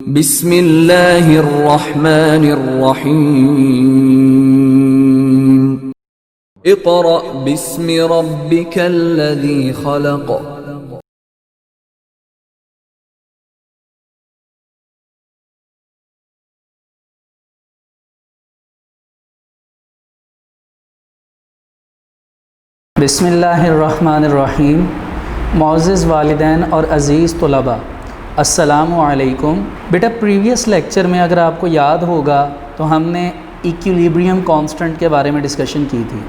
बिस्मिल्लाहिर्रहमानिर्रहीम। इक़रा बिस्मि रब्बिकल्लज़ी खलक़। बिस्मिल्लाहिर्रहमानिर्रहीम। मौअज़्ज़िज़ वालिदैन और अज़ीज़ तलबा, अस्सलामु अलैकुम। बेटा, प्रीवियस लेक्चर में अगर आपको याद होगा तो हमने इक्विलिब्रियम कांस्टेंट के बारे में डिस्कशन की थी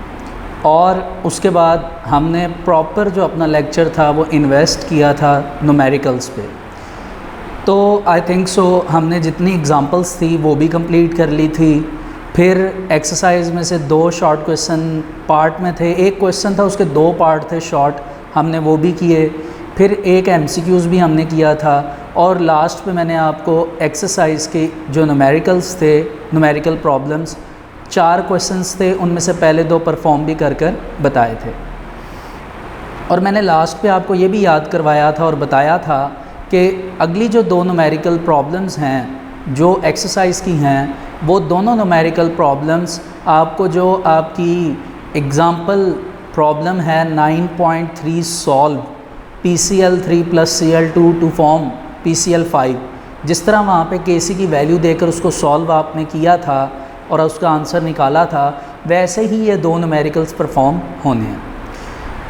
और उसके बाद हमने प्रॉपर जो अपना लेक्चर था वो इन्वेस्ट किया था न्यूमेरिकल्स पे। तो आई थिंक सो हमने जितनी एग्ज़ाम्पल्स थी वो भी कंप्लीट कर ली थी। फिर एक्सरसाइज में से 2 शॉर्ट क्वेश्चन पार्ट में थे, एक क्वेश्चन था उसके 2 पार्ट थे शॉर्ट, हमने वो भी किए। फिर एक एमसीक्यूज़ भी हमने किया था और लास्ट में मैंने आपको एक्सरसाइज के जो न्यूमेरिकल्स थे, न्यूमेरिकल प्रॉब्लम्स 4 क्वेश्चंस थे, उनमें से पहले 2 परफॉर्म भी कर बताए थे। और मैंने लास्ट पे आपको ये भी याद करवाया था और बताया था कि अगली जो 2 न्यूमेरिकल प्रॉब्लम्स हैं जो एक्सरसाइज की हैं, वो दोनों न्यूमेरिकल प्रॉब्लम्स आपको जो आपकी एग्ज़ाम्पल प्रॉब्लम है 9.3 solve PCl3 + Cl2 to form PCl5, जिस तरह वहाँ पे Kc की वैल्यू देकर उसको सॉल्व आपने किया था और उसका आंसर निकाला था, वैसे ही ये 2 न्यूमेरिकल्स परफॉर्म होने हैं।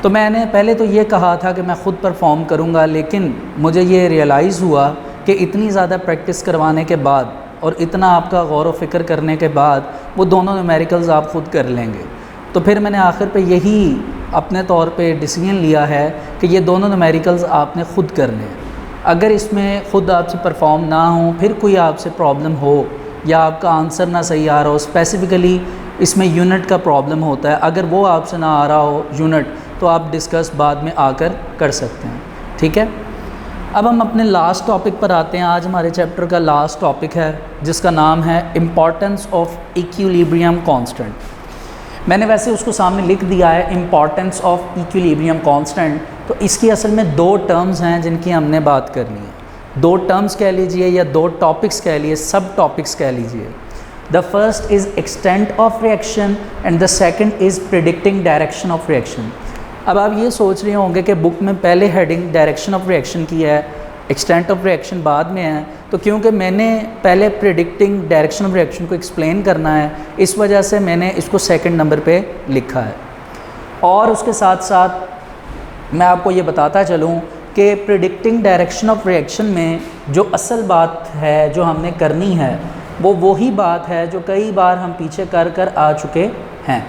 तो मैंने पहले तो ये कहा था कि मैं ख़ुद परफॉर्म करूँगा, लेकिन मुझे ये रियलाइज़ हुआ कि इतनी ज़्यादा प्रैक्टिस करवाने के बाद और इतना आपका गौर व फ़िक्र करने के बाद वो दोनों न्यूमेरिकल्स आप ख़ुद कर लेंगे। तो फिर मैंने आखिर पे यही अपने तौर पे डिसीजन लिया है कि ये दोनों न्यूमेरिकल्स आपने ख़ुद करने हैं। अगर इसमें ख़ुद आपसे परफॉर्म ना हो, फिर कोई आपसे प्रॉब्लम हो या आपका आंसर ना सही आ रहा हो, स्पेसिफ़िकली इसमें यूनिट का प्रॉब्लम होता है, अगर वो आपसे ना आ रहा हो यूनिट, तो आप डिस्कस बाद में आकर कर सकते हैं। ठीक है, अब हम अपने लास्ट टॉपिक पर आते हैं। आज हमारे चैप्टर का लास्ट टॉपिक है जिसका नाम है इम्पॉर्टेंस ऑफ इक्विलिब्रियम कांस्टेंट। मैंने वैसे उसको सामने लिख दिया है इम्पॉर्टेंस ऑफ इक्विलिब्रियम कांस्टेंट। तो इसकी असल में 2 टर्म्स हैं जिनकी हमने बात करनी है। 2 टर्म्स कह लीजिए या 2 टॉपिक्स कह लीजिए, सब टॉपिक्स कह लीजिए। The first is extent of reaction and the second is predicting direction of reaction. अब आप ये सोच रहे होंगे कि बुक में पहले हेडिंग डायरेक्शन ऑफ रिएक्शन की है, एक्सटेंट ऑफ रिएक्शन बाद में है, तो क्योंकि मैंने पहले प्रिडिक्टिंग डायरेक्शन ऑफ रिएक्शन को एक्सप्लेन करना है, इस वजह से मैंने इसको सेकंड नंबर पे लिखा है। और उसके साथ साथ मैं आपको ये बताता चलूँ कि प्रिडिक्टिंग डायरेक्शन ऑफ रिएक्शन में जो असल बात है जो हमने करनी है वो वही बात है जो कई बार हम पीछे कर आ चुके हैं।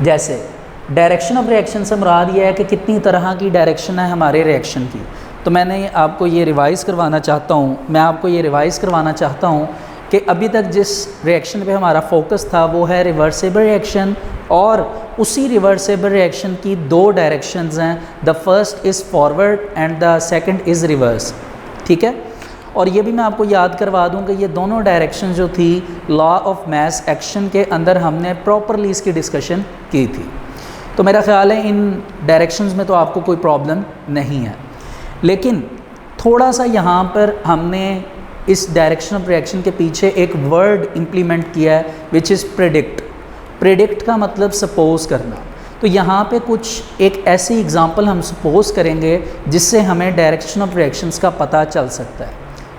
जैसे डायरेक्शन ऑफ रिएक्शन से मुराद ये है कि कितनी तरह की डायरेक्शन है हमारे रिएक्शन की। तो मैं आपको ये रिवाइज़ करवाना चाहता हूँ कि अभी तक जिस रिएक्शन पे हमारा फोकस था वो है रिवर्सिबल रिएक्शन, और उसी रिवर्सिबल रिएक्शन की 2 डायरेक्शंस हैं। The first is forward and the second is reverse. ठीक है, और ये भी मैं आपको याद करवा दूं कि ये दोनों डायरेक्शन जो थी लॉ ऑफ मास एक्शन के अंदर हमने प्रॉपरली इसकी डिस्कशन की थी। तो मेरा ख़्याल है इन डायरेक्शंस में तो आपको कोई प्रॉब्लम नहीं है, लेकिन थोड़ा सा यहाँ पर हमने इस डायरेक्शन ऑफ रिएक्शन के पीछे एक वर्ड इम्प्लीमेंट किया है विच इज़ प्रेडिक्ट। प्रेडिक्ट का मतलब सपोज़ करना। तो यहाँ पे कुछ एक ऐसी एग्ज़ाम्पल हम सपोज़ करेंगे जिससे हमें डायरेक्शन ऑफ रिएक्शंस का पता चल सकता है।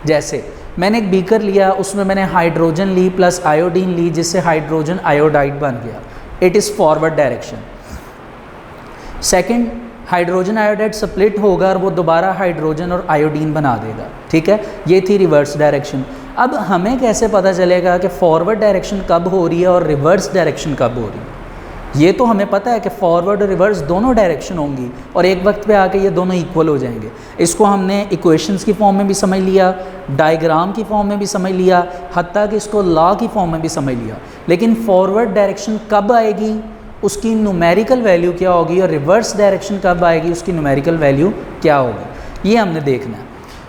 जैसे मैंने एक बीकर लिया, उसमें मैंने हाइड्रोजन ली प्लस आयोडीन ली, जिससे हाइड्रोजन आयोडाइड बन गया। It is forward direction. Second, hydrogen iodide split होगा और वो दोबारा हाइड्रोजन और आयोडीन बना देगा। ठीक है, ये थी रिवर्स डायरेक्शन। अब हमें कैसे पता चलेगा कि फॉरवर्ड डायरेक्शन कब हो रही है और रिवर्स डायरेक्शन कब हो रही है? ये तो हमें पता है कि फॉरवर्ड और रिवर्स दोनों डायरेक्शन होंगी और एक वक्त पे आके ये दोनों इक्वल हो जाएंगे। इसको हमने इक्वेशंस की फॉर्म में भी समझ लिया, डायग्राम की फॉर्म में भी समझ लिया, हत्ता कि इसको लॉ की फॉर्म में भी समझ लिया। लेकिन फॉरवर्ड डायरेक्शन कब आएगी, उसकी न्यूमेरिकल वैल्यू क्या होगी, और रिवर्स डायरेक्शन कब आएगी, उसकी न्यूमेरिकल वैल्यू क्या होगी, ये हमने देखना है।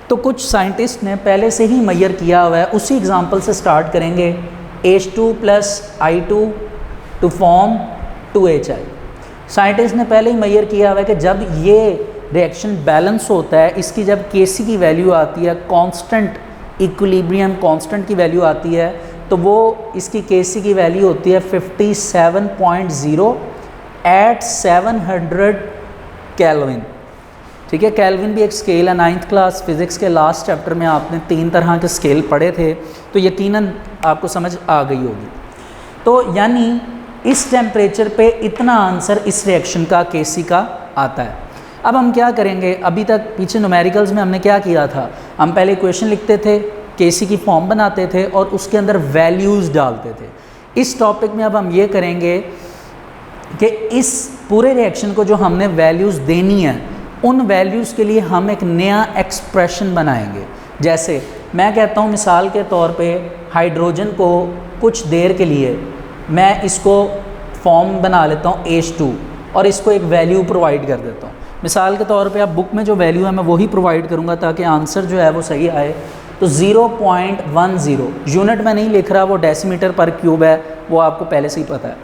तो कुछ साइंटिस्ट ने पहले से ही मेजर किया हुआ है, उसी एग्जांपल से स्टार्ट करेंगे। H2 + I2 to form 2HI। Scientist ने पहले ही मेजर किया हुआ है कि जब ये रिएक्शन बैलेंस होता है, इसकी जब Kc की वैल्यू आती है कांस्टेंट इक्विलिब्रियम कांस्टेंट की वैल्यू आती है तो वो इसकी Kc की वैल्यू होती है 57.0 एट 700 केल्विन। ठीक है, केल्विन भी एक स्केल है। 9th क्लास फिज़िक्स के लास्ट चैप्टर में आपने 3 तरह के स्केल पढ़े थे, तो यकीनन आपको समझ आ गई होगी। तो यानी इस टेम्परेचर पे इतना आंसर इस रिएक्शन का Kc का आता है। अब हम क्या करेंगे, अभी तक पीछे न्यूमेरिकल्स में हमने क्या किया था, हम पहले इक्वेशन लिखते थे, Kc की फॉर्म बनाते थे और उसके अंदर वैल्यूज़ डालते थे। इस टॉपिक में अब हम ये करेंगे कि इस पूरे रिएक्शन को जो हमने वैल्यूज़ देनी है, उन वैल्यूज़ के लिए हम एक नया एक्सप्रेशन बनाएंगे। जैसे मैं कहता हूँ मिसाल के तौर पे हाइड्रोजन को कुछ देर के लिए मैं इसको फॉर्म बना लेता हूँ H2 और इसको एक वैल्यू प्रोवाइड कर देता हूँ। मिसाल के तौर पे आप बुक में जो वैल्यू है मैं वही प्रोवाइड करूँगा ताकि आंसर जो है वो सही आए। तो 0.10 यूनिट में नहीं लिख रहा, वो डेसीमीटर पर क्यूब है, वो आपको पहले से ही पता है।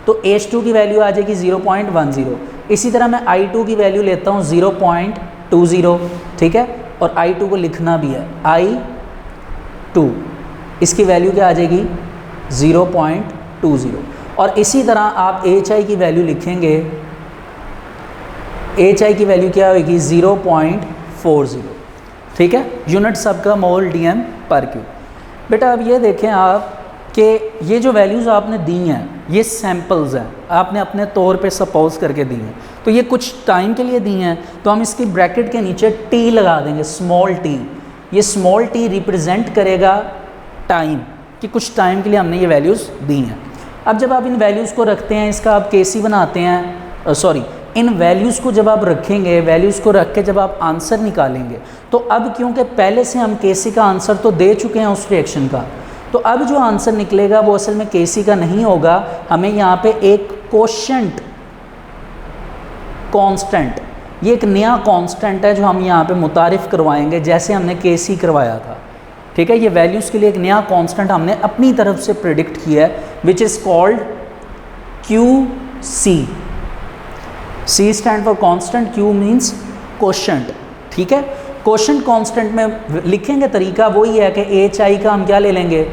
तो H2 की वैल्यू आ जाएगी 0.10। इसी तरह मैं I2 की वैल्यू लेता हूँ 0.20, ठीक है, और I2 को लिखना भी है I2, इसकी वैल्यू क्या आ जाएगी 0.20। और इसी तरह आप HI की वैल्यू लिखेंगे, HI की वैल्यू क्या होगी 0.40, ठीक है, यूनिट सबका मोल DM पर क्यूब। बेटा अब ये देखें आप कि ये जो वैल्यूज़ आपने दी हैं ये सैम्पल्स हैं, आपने अपने तौर पे सपोज करके दी हैं, तो ये कुछ टाइम के लिए दी हैं, तो हम इसकी ब्रैकेट के नीचे T लगा देंगे, स्मॉल t। ये स्मॉल t रिप्रेजेंट करेगा टाइम, कि कुछ टाइम के लिए हमने ये वैल्यूज़ दी हैं। अब जब आप इन वैल्यूज़ को रखते हैं, इसका आप Kc बनाते हैं, इन वैल्यूज़ को जब आप रखेंगे, वैल्यूज़ को रख के जब आप आंसर निकालेंगे, तो अब क्योंकि पहले से हम Kc का आंसर तो दे चुके हैं उस रिएक्शन का, तो अब जो आंसर निकलेगा वो असल में Kc का नहीं होगा, हमें यहाँ पे एक कोशेंट कांस्टेंट, ये एक नया कांस्टेंट है जो हम यहाँ पे मुतारिफ़ करवाएंगे जैसे हमने Kc करवाया था। ठीक है, ये वैल्यूज़ के लिए एक नया कांस्टेंट हमने अपनी तरफ से प्रेडिक्ट किया है, which is called QC। C stand for constant, Q means quotient. ठीक है, कोशेंट कांस्टेंट में लिखेंगे तरीका वही है कि HI का हम क्या ले लेंगे,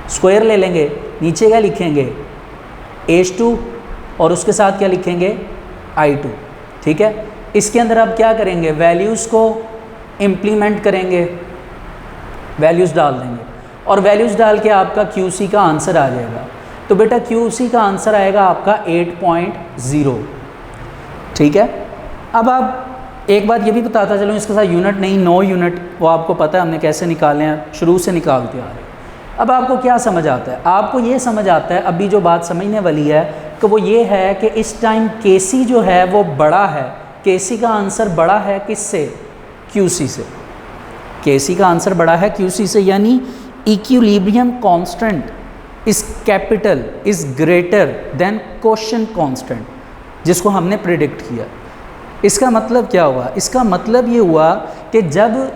स्क्वायर ले लेंगे, नीचे क्या लिखेंगे H2 और उसके साथ क्या लिखेंगे I2। ठीक है, इसके अंदर आप क्या करेंगे, वैल्यूज़ को इम्प्लीमेंट करेंगे, वैल्यूज़ डाल देंगे और वैल्यूज़ डाल के आपका QC का आंसर आ जाएगा। तो बेटा QC का आंसर आएगा आपका 8.0। ठीक है, अब आप एक बात ये भी बताता चलूँ, इसके साथ यूनिट नहीं, 9 यूनिट वो आपको पता है हमने कैसे निकाले हैं, शुरू से निकालते आ रहे हैं। अब आपको क्या समझ आता है, आपको ये समझ आता है अभी जो बात समझने वाली है कि वो ये है कि इस टाइम Kc जो है वो बड़ा है, Kc का आंसर बड़ा है किससे, QC से। Kc का आंसर बड़ा है QC से, यानी equilibrium constant is capital, is greater then quotient constant, जिसको हमने प्रिडिक्ट किया। इसका मतलब क्या हुआ, इसका मतलब ये हुआ कि जब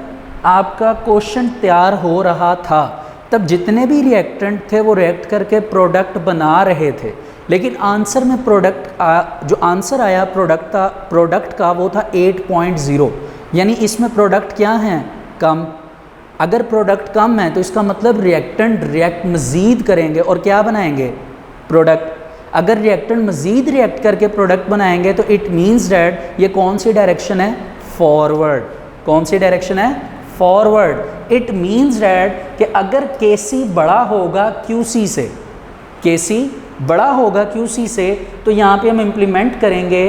आपका कोशेंट तैयार हो रहा था तब जितने भी रिएक्टेंट थे वो रिएक्ट करके प्रोडक्ट बना रहे थे, लेकिन आंसर में जो आंसर आया प्रोडक्ट का वो था 8.0, यानी इसमें प्रोडक्ट क्या हैं, कम। अगर प्रोडक्ट कम है तो इसका मतलब रिएक्टेंट रिएक्ट मज़ीद करेंगे और क्या बनाएंगे, प्रोडक्ट। अगर रिएक्टेंट मज़ीद रिएक्ट करके प्रोडक्ट बनाएंगे तो इट मीन्स डैट ये कौन सी डायरेक्शन है, फॉरवर्ड। कौन सी डायरेक्शन है, फॉरवर्ड। इट मीन्स डैट कि अगर Kc बड़ा होगा QC से, Kc बड़ा होगा QC से, तो यहाँ पे हम इम्प्लीमेंट करेंगे,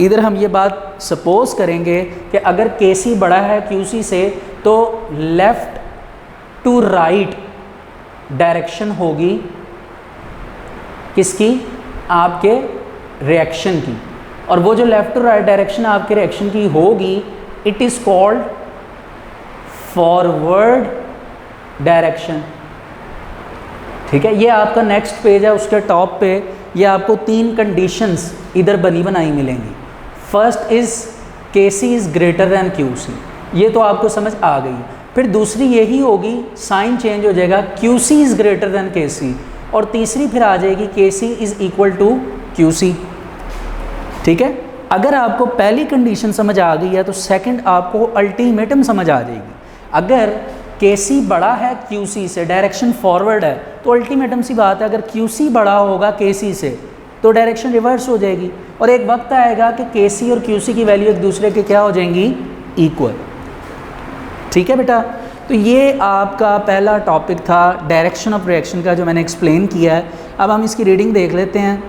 इधर हम ये बात सपोज करेंगे कि अगर Kc बड़ा है QC से तो लेफ़्ट टू राइट डायरेक्शन होगी किसकी, आपके रिएक्शन की। और वो जो लेफ़्ट टू राइट डायरेक्शन आपके रिएक्शन की होगी, it is called forward direction. ठीक है, ये आपका नेक्स्ट पेज है, उसके टॉप पे ये आपको 3 कंडीशंस इधर बनी बनाई मिलेंगी। First is Kc is greater then QC, ये तो आपको समझ आ गई। फिर दूसरी यही होगी, साइन चेंज हो जाएगा, QC is greater than Kc, और तीसरी फिर आ जाएगी Kc is equal to QC। ठीक है, अगर आपको पहली कंडीशन समझ आ गई है तो सेकंड आपको अल्टीमेटम समझ आ जाएगी। अगर KC बड़ा है QC से, डायरेक्शन फॉरवर्ड है, तो अल्टीमेटम सी बात है, अगर QC बड़ा होगा KC से तो डायरेक्शन रिवर्स हो जाएगी, और एक वक्त आएगा कि KC और QC की वैल्यू एक दूसरे के क्या हो जाएंगी, इक्वल। ठीक है बेटा, तो ये आपका पहला टॉपिक था डायरेक्शन ऑफ रिएक्शन का, जो मैंने एक्सप्लेन किया है। अब हम इसकी रीडिंग देख लेते हैं।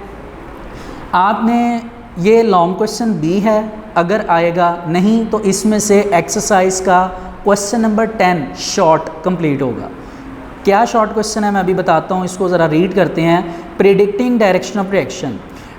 आपने ये लॉन्ग क्वेश्चन बी है, अगर आएगा, नहीं तो इसमें से एक्सरसाइज का क्वेश्चन नंबर 10 शॉर्ट कंप्लीट होगा। क्या शॉर्ट क्वेश्चन है मैं अभी बताता हूँ, इसको ज़रा रीड करते हैं। Predicting direction of reaction,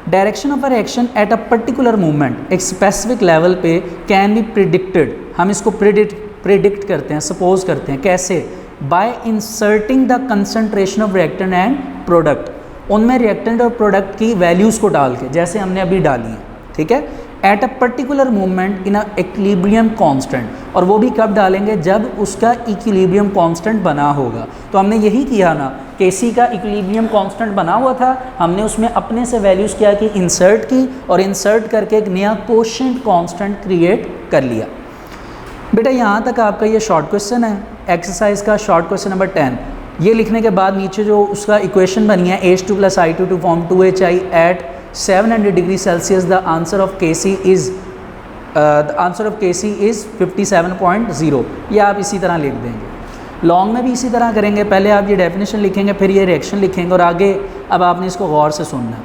direction of a reaction at a particular movement एक स्पेसिफिक लेवल पे कैन बी प्रिडिक्टेड, हम इसको प्रिडिक्ट करते हैं, सपोज करते हैं। कैसे? Bye inserting the concentration of reactant and product, उनमें रिएक्टेंट और प्रोडक्ट की वैल्यूज़ को डाल के, जैसे हमने अभी डाली है। ठीक है, at a particular movement in a equilibrium constant, और वो भी कब डालेंगे, जब उसका इक्विलिब्रियम कांस्टेंट बना होगा। तो हमने यही किया ना, KC का इक्विलिब्रियम कांस्टेंट बना हुआ था, हमने उसमें अपने से वैल्यूज़ क्या की, इंसर्ट की, और इंसर्ट करके एक नया कोशेंट कांस्टेंट क्रिएट कर लिया। बेटा यहाँ तक आपका ये शॉर्ट क्वेश्चन है, एक्सरसाइज का शॉर्ट क्वेश्चन नंबर 10। ये लिखने के बाद नीचे जो उसका इक्वेशन बनी है H2 + I2 to form 2HI at 700 degree Celsius, the answer of KC is 57.0, ये आप इसी तरह लिख देंगे। लॉन्ग में भी इसी तरह करेंगे, पहले आप ये डेफिनेशन लिखेंगे, फिर ये रिएक्शन लिखेंगे, और आगे अब आपने इसको गौर से सुनना है।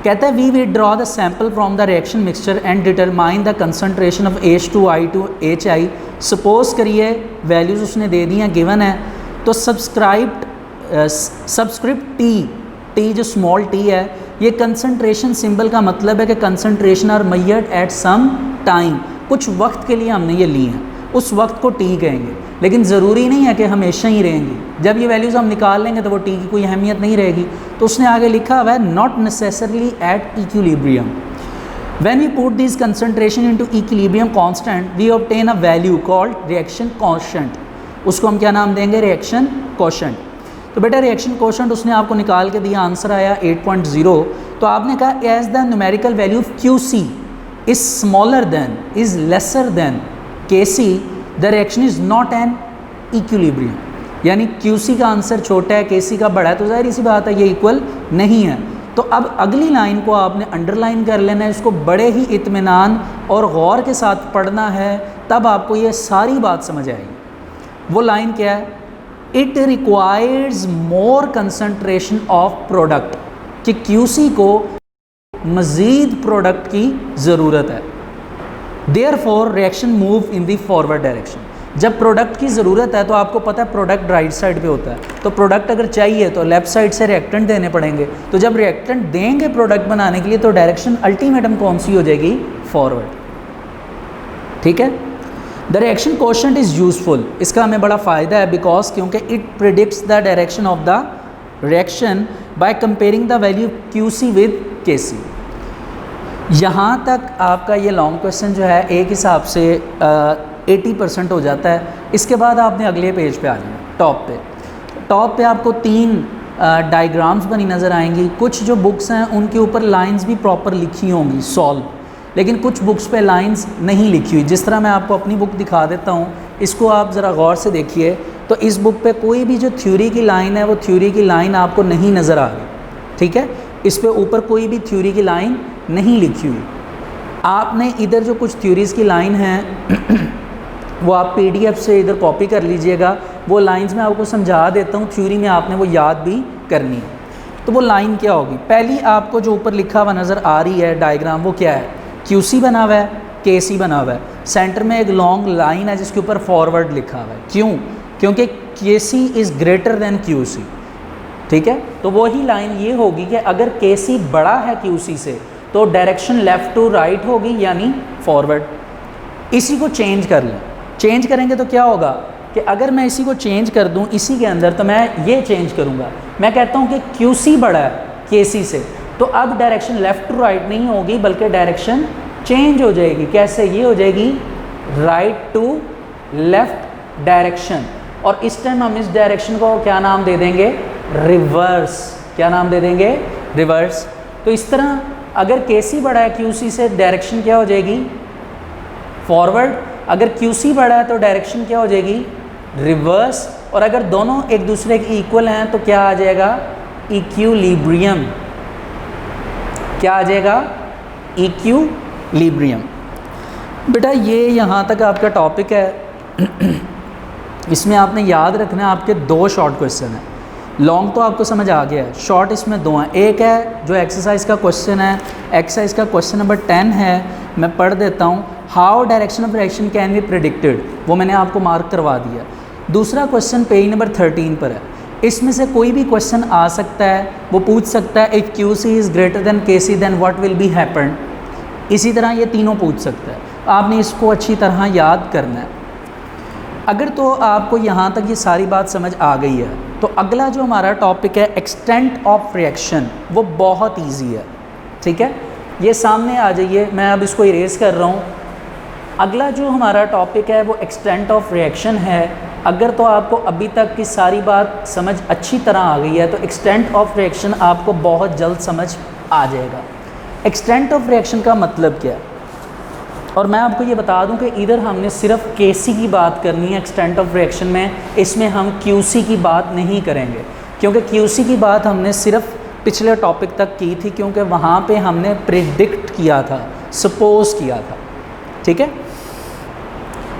कहता है we withdraw the sample from the reaction mixture and determine the concentration of H2I2HI। Suppose करिए वैल्यूज़ उसने दे दी हैं, गिवन है, तो सब्सक्रिप्ट T जो स्मॉल t है, ये कंसंट्रेशन सिंबल का मतलब है कि concentration are measured at some time, कुछ वक्त के लिए हमने ये ली हैं, उस वक्त को T कहेंगे, लेकिन ज़रूरी नहीं है कि हमेशा ही रहेंगी। जब ये वैल्यूज़ हम निकाल लेंगे तो वो T की कोई अहमियत नहीं रहेगी। तो उसने आगे लिखा हुआ है not necessarily at equilibrium, when we put this concentration into equilibrium constant we obtain a value called reaction quotient, उसको हम क्या नाम देंगे, रिएक्शन कोशेंट। तो बेटा रिएक्शन कोशेंट उसने आपको निकाल के दिया, आंसर आया 8.0। तो आपने कहा as the numerical value QC is smaller than, is lesser than KC, the reaction is not an equilibrium, यानी QC का आंसर छोटा है, KC का बड़ा है, तो जाहिर सी बात है ये इक्वल नहीं है। तो अब अगली लाइन को आपने अंडरलाइन कर लेना है, इसको बड़े ही इत्मीनान और गौर के साथ पढ़ना है, तब आपको ये सारी बात समझ आएगी। वो लाइन क्या है, it requires more concentration of product, कि QC को मज़ीद प्रोडक्ट की ज़रूरत है। Therefore reaction move in the forward direction, जब प्रोडक्ट की ज़रूरत है तो आपको पता है प्रोडक्ट राइट साइड पे होता है, तो प्रोडक्ट अगर चाहिए तो लेफ़्ट साइड से रिएक्टेंट देने पड़ेंगे, तो जब रिएक्टेंट देंगे प्रोडक्ट बनाने के लिए तो डायरेक्शन अल्टीमेटम कौन सी हो जाएगी, फॉरवर्ड। ठीक है, the reaction quotient is useful, इसका हमें बड़ा फ़ायदा है, बिकॉज क्योंकि it predicts the direction of the reaction by comparing the value QC with KC। यहाँ तक आपका ये लॉन्ग क्वेश्चन जो है एक हिसाब से 80% हो जाता है। इसके बाद आपने अगले पेज पे आ जाना, टॉप पे आपको 3 डायग्राम्स बनी नज़र आएंगी। कुछ जो बुक्स हैं उनके ऊपर लाइंस भी प्रॉपर लिखी होंगी सॉल्व, लेकिन कुछ बुक्स पे लाइंस नहीं लिखी हुई। जिस तरह मैं आपको अपनी बुक दिखा देता हूँ, इसको आप ज़रा गौर से देखिए, तो इस बुक पे कोई भी जो थ्योरी की लाइन है वो थ्योरी की लाइन आपको नहीं नज़र आ रही। ठीक है, इस पे ऊपर कोई भी थ्योरी की लाइन नहीं लिखी हुई। आपने इधर जो कुछ थ्योरीज़ की लाइन है वो आप PDF से इधर कॉपी कर लीजिएगा, वो लाइंस मैं आपको समझा देता हूँ, थ्योरी में आपने वो याद भी करनी है। तो वो लाइन क्या होगी, पहली आपको जो ऊपर लिखा हुआ नज़र आ रही है डायग्राम, वो क्या है, QC बना हुआ है, KC बना हुआ है, सेंटर में एक लॉन्ग लाइन है जिसके ऊपर फॉरवर्ड लिखा हुआ है। क्यों? क्योंकि KC is greater then QC। ठीक है, तो वही लाइन ये होगी कि अगर KC बड़ा है QC से तो डायरेक्शन लेफ़्ट टू राइट होगी, यानी फॉरवर्ड। इसी को चेंज कर लें, चेंज करेंगे तो क्या होगा कि अगर मैं इसी को चेंज कर दूं इसी के अंदर, तो मैं ये चेंज करूंगा, मैं कहता हूं कि QC बड़ा है KC से, तो अब डायरेक्शन लेफ़्ट टू राइट नहीं होगी बल्कि डायरेक्शन चेंज हो जाएगी। कैसे? ये हो जाएगी राइट टू लेफ़्ट डायरेक्शन, और इस टाइम हम इस डायरेक्शन को क्या नाम दे देंगे, रिवर्स। क्या नाम दे देंगे, रिवर्स। तो इस तरह अगर KC बड़ा है QC से, डायरेक्शन क्या हो जाएगी, फॉरवर्ड। अगर QC बड़ा है तो डायरेक्शन क्या हो जाएगी, रिवर्स, और अगर दोनों एक दूसरे के इक्वल हैं तो क्या आ जाएगा, इक्विलिब्रियम। क्या आ जाएगा, इक्विलिब्रियम। बेटा ये यहाँ तक आपका टॉपिक है। इसमें आपने याद रखना है आपके 2 शॉर्ट क्वेश्चन हैं। लॉन्ग तो आपको समझ आ गया है, शॉर्ट इसमें 2 हैं। एक है जो एक्सरसाइज का क्वेश्चन है, एक्सरसाइज का क्वेश्चन नंबर 10 है, मैं पढ़ देता हूँ। How direction of reaction can be predicted, वो मैंने आपको मार्क करवा दिया। दूसरा क्वेश्चन पेज नंबर 13 पर है। इसमें से कोई भी क्वेश्चन आ सकता है, वो पूछ सकता है if QC is greater than KC then what will be happen. इसी तरह ये तीनों पूछ सकता है, आपने इसको अच्छी तरह याद करना है। अगर तो आपको यहाँ तक ये सारी बात समझ आ गई है तो अगला जो हमारा टॉपिक है एक्सटेंट ऑफ रिएक्शन, वो बहुत इजी है। ठीक है, ये सामने आ जाइए, मैं अब इसको इरेज कर रहा हूँ। अगला जो हमारा टॉपिक है वो एक्सटेंट ऑफ रिएक्शन है। अगर तो आपको अभी तक की सारी बात समझ अच्छी तरह आ गई है तो एक्सटेंट ऑफ रिएक्शन आपको बहुत जल्द समझ आ जाएगा। एक्सटेंट ऑफ रिएक्शन का मतलब क्या है, और मैं आपको ये बता दूं कि इधर हमने सिर्फ KC की बात करनी है एक्सटेंट ऑफ रिएक्शन में, इसमें हम QC की बात नहीं करेंगे, क्योंकि QC की बात हमने सिर्फ पिछले टॉपिक तक की थी, क्योंकि वहाँ पे हमने प्रिडिक्ट किया था, सपोज किया था। ठीक है,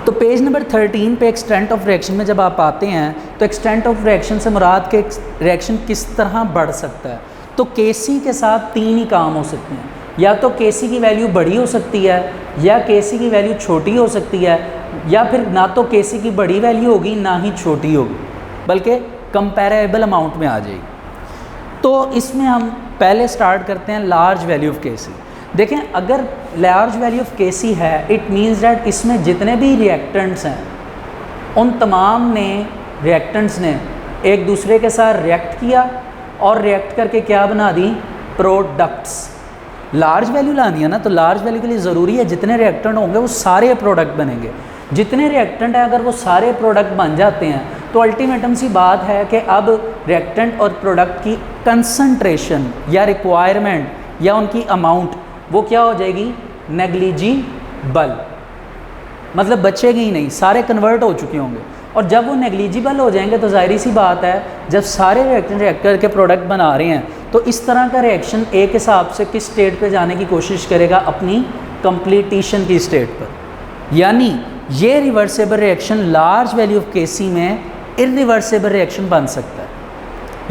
तो पेज नंबर 13 पे एक्सटेंट ऑफ रिएक्शन में जब आप आते हैं तो एक्सटेंट ऑफ रिएक्शन से मुराद के रिएक्शन किस तरह बढ़ सकता है। तो KC के साथ 3 ही काम हो सकते हैं, या तो KC की वैल्यू बड़ी हो सकती है, या KC की वैल्यू छोटी हो सकती है, या फिर ना तो KC की बड़ी वैल्यू होगी ना ही छोटी होगी, बल्कि कंपैरेबल अमाउंट में आ जाएगी। तो इसमें हम पहले स्टार्ट करते हैं लार्ज वैल्यू ऑफ KC। देखें, अगर लार्ज वैल्यू ऑफ KC है, इट मीन्स दैट इसमें जितने भी रिएक्टेंट्स हैं उन तमाम ने रिएक्टेंट्स ने एक दूसरे के साथ रिएक्ट किया और रिएक्ट करके क्या बना दी, प्रोडक्ट्स। लार्ज वैल्यू लानी है ना, तो लार्ज वैल्यू के लिए ज़रूरी है जितने रिएक्टेंट होंगे वो सारे प्रोडक्ट बनेंगे। जितने रिएक्टेंट हैं अगर वो सारे प्रोडक्ट बन जाते हैं तो अल्टीमेटम सी बात है कि अब रिएक्टेंट और प्रोडक्ट की कंसंट्रेशन या रिक्वायरमेंट या उनकी अमाउंट वो क्या हो जाएगी, नेग्लिजिबल। मतलब बचेगी ही नहीं, सारे कन्वर्ट हो चुके होंगे। और जब वो नेग्लिजिबल हो जाएंगे तो जाहिर सी बात है, जब सारे रिएक्टेंट रिएक्टर के प्रोडक्ट बना रहे हैं तो इस तरह का रिएक्शन एक हिसाब से किस स्टेट पे जाने की कोशिश करेगा, अपनी कंप्लीटिशन की स्टेट पर। यानी ये reversible reaction large value of KC में इरिवर्सेबल रिएक्शन बन सकता है,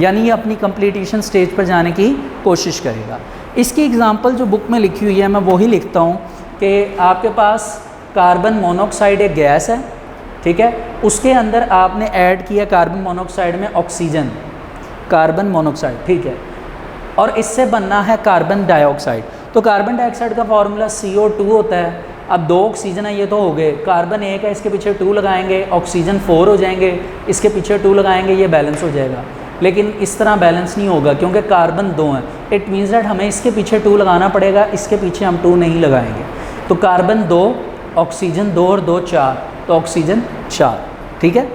यानी ये अपनी कंप्लीटिशन स्टेज पर जाने की कोशिश करेगा। इसकी एग्जांपल जो बुक में लिखी हुई है मैं वही लिखता हूँ कि आपके पास कार्बन मोनोऑक्साइड एक गैस है, ठीक है, उसके अंदर आपने ऐड किया कार्बन मोनोऑक्साइड में ऑक्सीजन, कार्बन मोनोऑक्साइड, ठीक है, और इससे बनना है कार्बन डाइऑक्साइड। तो कार्बन डाइऑक्साइड का फार्मूला CO2 होता है। अब 2 ऑक्सीजन है, ये तो हो गए, कार्बन 1 है, इसके पीछे 2 लगाएंगे, ऑक्सीजन 4 हो जाएंगे, इसके पीछे 2 लगाएंगे, ये बैलेंस हो जाएगा। लेकिन इस तरह बैलेंस नहीं होगा क्योंकि कार्बन 2 है। इट मीन्स दैट हमें इसके पीछे 2 लगाना पड़ेगा, इसके पीछे हम 2 नहीं लगाएंगे। तो कार्बन 2, ऑक्सीजन 2 और 2 4, तो ऑक्सीजन 4। ठीक है,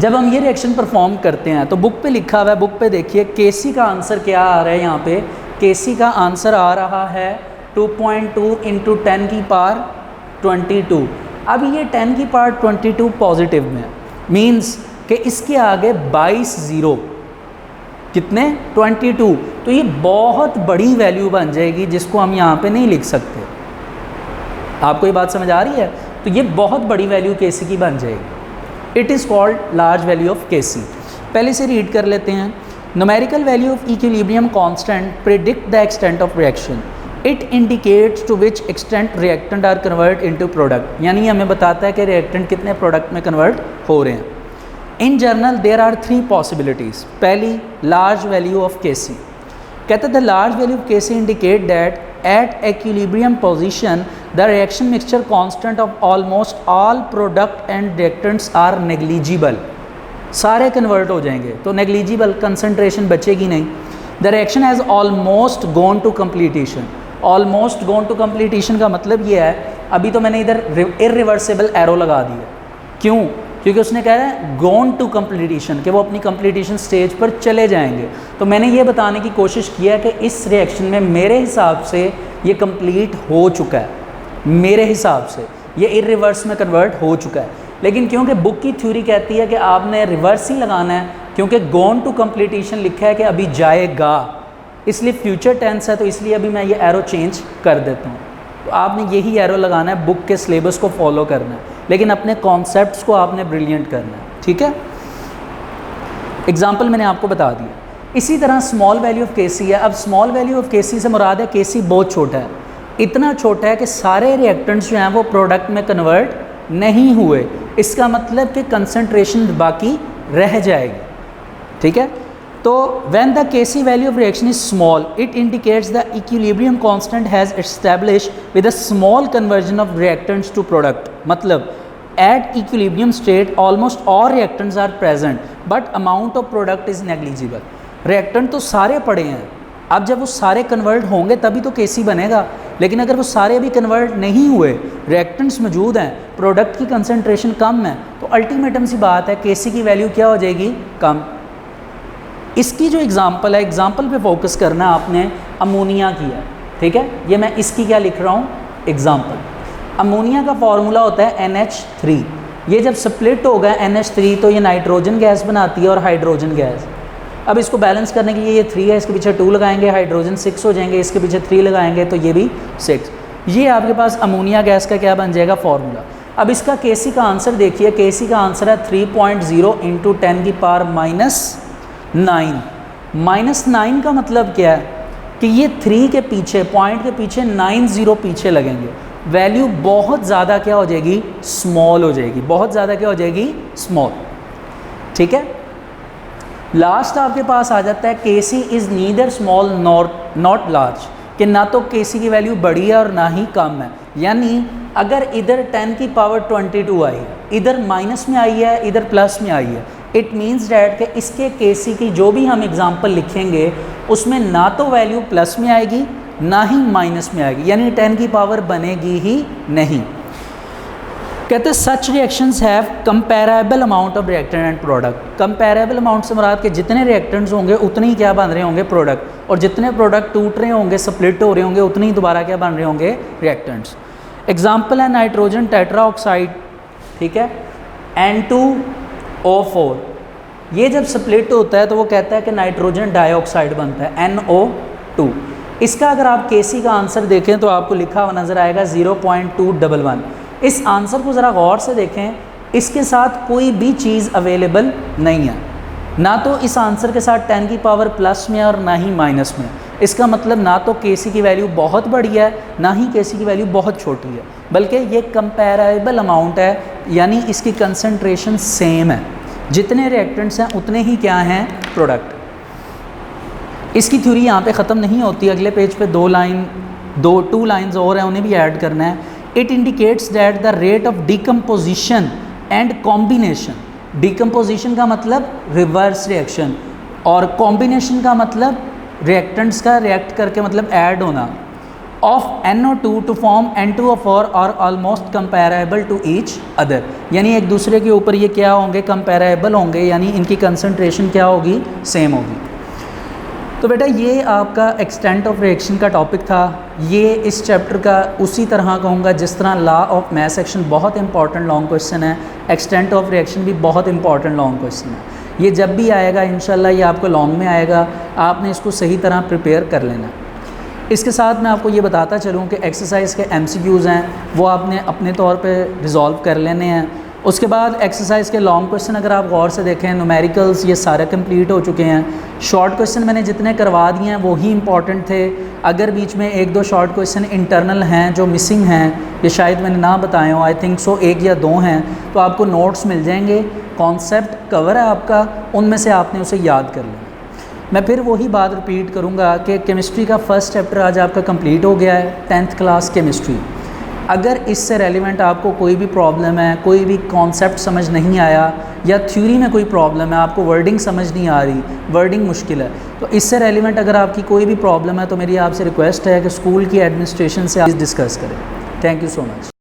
जब हम ये रिएक्शन परफॉर्म करते हैं तो बुक पे लिखा हुआ है, बुक पे देखिए KC का आंसर क्या आ रहा है। यहाँ पे KC का आंसर आ रहा है 2.2 × 10 की पावर 22। अब ये 10 की पावर 22 पॉजिटिव में, मीन्स कि इसके आगे 22 ज़ीरो, कितने, 22। तो ये बहुत बड़ी वैल्यू बन जाएगी जिसको हम यहाँ पे नहीं लिख सकते। आपको ये बात समझ आ रही है? तो ये बहुत बड़ी वैल्यू KC की बन जाएगी। It is called large value of KC। पहले से रीड कर लेते हैं। Numerical value of equilibrium constant predict the extent of reaction. It indicates to which extent reactant are convert into product, यानी हमें बताता है कि रिएक्टेंट कितने प्रोडक्ट में कन्वर्ट हो रहे हैं। In general there are 3 possibilities. पहली, लार्ज वैल्यू ऑफ KC। कहते the large value of KC indicate that at equilibrium position the reaction mixture constant of almost all product and reactants are negligible। सारे convert हो जाएंगे तो negligible, concentration बचेगी नहीं। The reaction has almost gone to completion. Almost gone to completion का मतलब ये है, अभी तो मैंने इधर इरिवर्सिबल एरो लगा दिया, क्यों? क्योंकि उसने कह रहा है गॉन टू कंप्लीटिशन, कि वो अपनी कंप्लीटिशन स्टेज पर चले जाएंगे। तो मैंने ये बताने की कोशिश किया कि इस रिएक्शन में मेरे हिसाब से ये कंप्लीट हो चुका है, मेरे हिसाब से ये इरिवर्स में कन्वर्ट हो चुका है। लेकिन क्योंकि बुक की थ्योरी कहती है कि आपने रिवर्स ही लगाना है, क्योंकि गोन टू कंप्लीटेशन लिखा है कि अभी जाएगा, इसलिए फ्यूचर टेंस है, तो इसलिए अभी मैं ये एरो चेंज कर देता हूँ। तो आपने यही एरो लगाना है, बुक के सिलेबस को फॉलो करना है, लेकिन अपने कॉन्सेप्ट्स को आपने ब्रिलियंट करना है, ठीक है। एग्जाम्पल मैंने आपको बता दिया। इसी तरह स्मॉल वैल्यू ऑफ केसी है। अब स्मॉल वैल्यू ऑफ केसी से मुराद है केसी बहुत छोटा है, इतना छोटा है कि सारे रिएक्टेंट्स जो हैं वो प्रोडक्ट में कन्वर्ट नहीं हुए, इसका मतलब कि कंसंट्रेशन बाकी रह जाएगी, ठीक है। तो when the KC value of reaction is small, it indicates the equilibrium constant has established with a small conversion of reactants to product. मतलब at equilibrium state almost all reactants are present but amount of product is negligible. Reactant तो सारे पड़े हैं, अब जब वो सारे convert होंगे तभी तो केसी बनेगा, लेकिन अगर वो सारे अभी कन्वर्ट नहीं हुए, रिएक्टेंट्स मौजूद हैं, प्रोडक्ट की कंसंट्रेशन कम है, तो अल्टीमेटम सी बात है केसी की वैल्यू क्या हो जाएगी, कम। इसकी जो एग्जांपल है, एग्जांपल पे फोकस करना आपने, अमोनिया की है, ठीक है। ये मैं इसकी क्या लिख रहा हूँ, एग्जांपल। अमोनिया का फॉर्मूला होता है NH3। ये जब स्प्लिट होगा NH3 तो ये नाइट्रोजन गैस बनाती है और हाइड्रोजन गैस। अब इसको बैलेंस करने के लिए ये 3 है, इसके पीछे 2 लगाएंगे, हाइड्रोजन 6 हो जाएंगे, इसके पीछे 3 लगाएंगे तो ये भी 6। ये आपके पास अमोनिया गैस का क्या बन जाएगा, फॉर्मूला। अब इसका केसी का आंसर देखिए, केसी का आंसर है 3.0 × 10⁻⁻⁹। -9 का मतलब क्या है कि ये 3 के पीछे, पॉइंट के पीछे 9 0 पीछे लगेंगे, वैल्यू बहुत ज़्यादा क्या हो जाएगी, स्मॉल हो जाएगी, बहुत ज़्यादा क्या हो जाएगी, स्मॉल, ठीक है। लास्ट आपके पास आ जाता है KC is neither small not large, कि ना तो केसी की वैल्यू बड़ी है और ना ही कम है। यानी अगर इधर 10⁻22 आई है, इधर माइनस में आई है, इधर प्लस में आई है, इट मीन्स डैट कि इसके केसी की जो भी हम एग्जांपल लिखेंगे उसमें ना तो वैल्यू प्लस में आएगी ना ही माइनस में आएगी, यानी 10 की पावर बनेगी ही नहीं। कहते हैं such reactions have comparable amount of reactant and product. Comparable amount से मुराद के जितने रिएक्टेंट्स होंगे उतने ही क्या बन रहे होंगे, प्रोडक्ट, और जितने प्रोडक्ट टूट रहे होंगे, स्प्लिट हो रहे होंगे, उतने ही दोबारा क्या बन रहे होंगे, रिएक्टेंट्स। एग्जाम्पल है नाइट्रोजन टेट्राऑक्साइड, ठीक है, N2O4। ये जब स्प्लिट होता है तो वो कहता है कि नाइट्रोजन डाइऑक्साइड बनता है, NO2। इसका अगर आप केसी का आंसर देखें तो आपको लिखा हुआ नज़र आएगा 0.211। इस आंसर को ज़रा गौर से देखें, इसके साथ कोई भी चीज़ अवेलेबल नहीं है, ना तो इस आंसर के साथ 10 की पावर प्लस में और ना ही माइनस में। इसका मतलब ना तो केसी की वैल्यू बहुत बड़ी है, ना ही केसी की वैल्यू बहुत छोटी है, बल्कि ये कंपेरेबल अमाउंट है, यानी इसकी कंसंट्रेशन सेम है। जितने रिएक्टेंट्स हैं उतने ही क्या हैं, प्रोडक्ट। इसकी थ्योरी यहाँ पे ख़त्म नहीं होती, अगले पेज पे 2 लाइन्स और हैं, उन्हें भी ऐड करना है। It indicates that the rate of decomposition and combination. Decomposition का मतलब रिवर्स रिएक्शन, और कॉम्बिनेशन का मतलब रिएक्टेंट्स का रिएक्ट करके मतलब ऐड होना, of NO2 to form N2O4 और almost comparable to each other. यानी एक दूसरे के ऊपर ये क्या होंगे, कंपेरेबल होंगे, यानी इनकी कंसंट्रेशन क्या होगी, सेम होगी। तो बेटा ये आपका एक्सटेंट ऑफ रिएक्शन का टॉपिक था। ये इस चैप्टर का उसी तरह कहूँगा जिस तरह लॉ ऑफ मैथ सेक्शन बहुत इंपॉर्टेंट लॉन्ग क्वेश्चन है, एक्सटेंट ऑफ रिएक्शन भी बहुत इंपॉर्टेंट लॉन्ग क्वेश्चन है। ये जब भी आएगा इंशाल्लाह ये आपको लॉन्ग में आएगा, आपने इसको सही तरह प्रिपेयर कर लेना। इसके साथ मैं आपको ये बताता चलूँ कि एक्सरसाइज के MCQs हैं वो आपने अपने तौर पे रिज़ॉल्व कर लेने हैं। उसके बाद एक्सरसाइज के लॉन्ग क्वेश्चन अगर आप गौर से देखें, न्यूमेरिकल्स ये सारे कंप्लीट हो चुके हैं। शॉर्ट क्वेश्चन मैंने जितने करवा दिए हैं वो ही इंपॉर्टेंट थे। अगर बीच में 1-2 शॉर्ट क्वेश्चन इंटरनल हैं जो मिसिंग हैं, ये शायद मैंने ना बताए हों, आई थिंक सो 1 या 2 हैं, तो आपको नोट्स मिल जाएंगे। कॉन्सेप्ट कवर है आपका, उनमें से आपने उसे याद कर लेना। मैं फिर वही बात रिपीट करूँगा कि केमिस्ट्री का फर्स्ट चैप्टर आज आपका कंप्लीट हो गया है, 10th क्लास केमिस्ट्री। अगर इससे रेलिवेंट आपको कोई भी प्रॉब्लम है, कोई भी कॉन्सेप्ट समझ नहीं आया, या थ्योरी में कोई प्रॉब्लम है, आपको वर्डिंग समझ नहीं आ रही, वर्डिंग मुश्किल है, तो इससे रेलिवेंट अगर आपकी कोई भी प्रॉब्लम है तो मेरी आपसे रिक्वेस्ट है कि स्कूल की एडमिनिस्ट्रेशन से आप डिस्कस करें। Thank you so much.